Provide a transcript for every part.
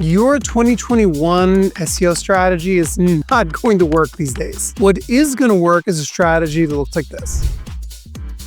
Your 2021 SEO strategy is not going to work these days. What is going to work is a strategy that looks like this.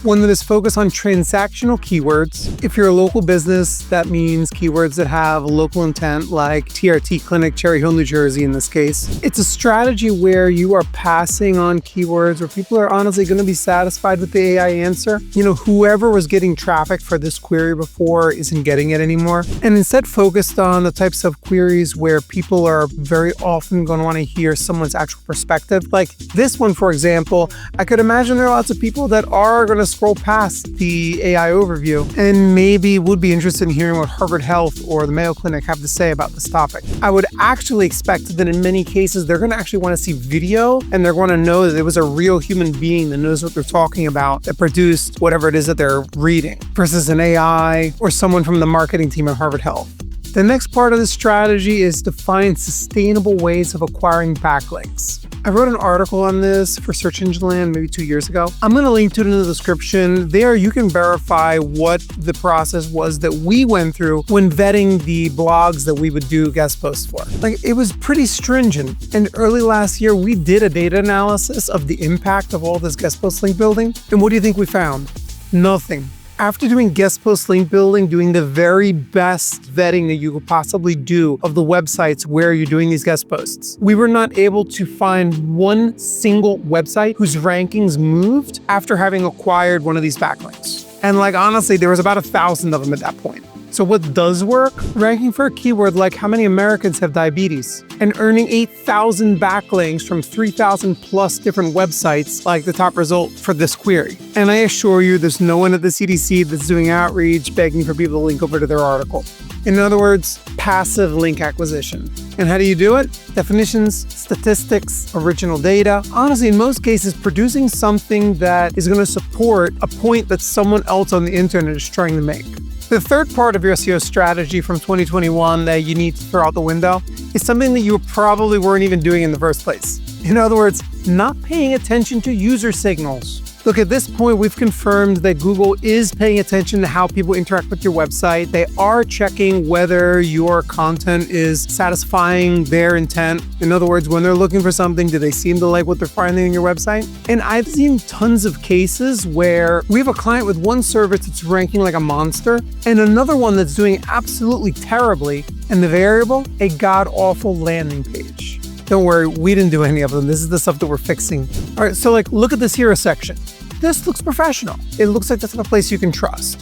One that is focused on transactional keywords. If you're a local business, that means keywords that have local intent, like TRT Clinic, Cherry Hill, New Jersey in this case. It's a strategy where you are passing on keywords where people are honestly going to be satisfied with the AI answer. Whoever was getting traffic for this query before isn't getting it anymore. And instead focused on the types of queries where people are very often going to want to hear someone's actual perspective. Like this one, for example, I could imagine there are lots of people that are going to scroll past the AI overview and maybe would be interested in hearing what Harvard Health or the Mayo Clinic have to say about this topic. I would actually expect that in many cases, they're going to actually want to see video and they're going to know that it was a real human being that knows what they're talking about that produced whatever it is that they're reading versus an AI or someone from the marketing team at Harvard Health. The next part of this strategy is to find sustainable ways of acquiring backlinks. I wrote an article on this for Search Engine Land maybe 2 years ago. I'm going to link to it in the description. There you can verify what the process was that we went through when vetting the blogs that we would do guest posts for. It was pretty stringent. And early last year, we did a data analysis of the impact of all this guest post link building. And what do you think we found? Nothing. After doing guest post link building, doing the very best vetting that you could possibly do of the websites where you're doing these guest posts, we were not able to find one single website whose rankings moved after having acquired one of these backlinks. And honestly, there was about 1,000 of them at that point. So what does work? Ranking for a keyword like how many Americans have diabetes and earning 8,000 backlinks from 3,000 plus different websites like the top result for this query. And I assure you, there's no one at the CDC that's doing outreach begging for people to link over to their article. In other words, passive link acquisition. And how do you do it? Definitions, statistics, original data. Honestly, in most cases, producing something that is going to support a point that someone else on the internet is trying to make. The third part of your SEO strategy from 2021 that you need to throw out the window is something that you probably weren't even doing in the first place. In other words, not paying attention to user signals. Look, at this point, we've confirmed that Google is paying attention to how people interact with your website. They are checking whether your content is satisfying their intent. In other words, when they're looking for something, do they seem to like what they're finding on your website? And I've seen tons of cases where we have a client with one service that's ranking like a monster and another one that's doing absolutely terribly, and the variable, a god-awful landing page. Don't worry, we didn't do any of them. This is the stuff that we're fixing. All right, so look at this hero section. This looks professional. It looks like that's a place you can trust.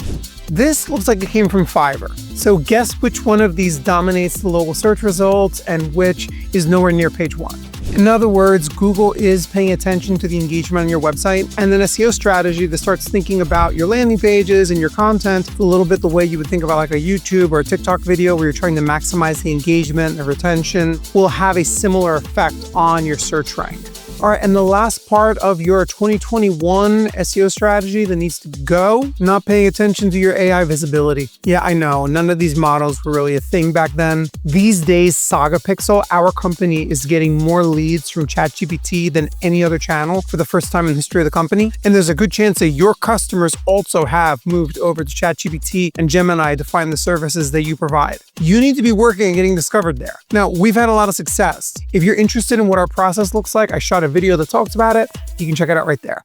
This looks like it came from Fiverr. So guess which one of these dominates the local search results and which is nowhere near page one. In other words, Google is paying attention to the engagement on your website, and then a SEO strategy that starts thinking about your landing pages and your content a little bit the way you would think about a YouTube or a TikTok video where you're trying to maximize the engagement and retention will have a similar effect on your search rank. All right, and the last part of your 2021 SEO strategy that needs to go, not paying attention to your AI visibility. Yeah, I know, none of these models were really a thing back then. These days, Saga Pixel, our company, is getting more leads from ChatGPT than any other channel for the first time in the history of the company. And there's a good chance that your customers also have moved over to ChatGPT and Gemini to find the services that you provide. You need to be working and getting discovered there. Now, we've had a lot of success. If you're interested in what our process looks like, I shot a video that talks about it. You can check it out right there.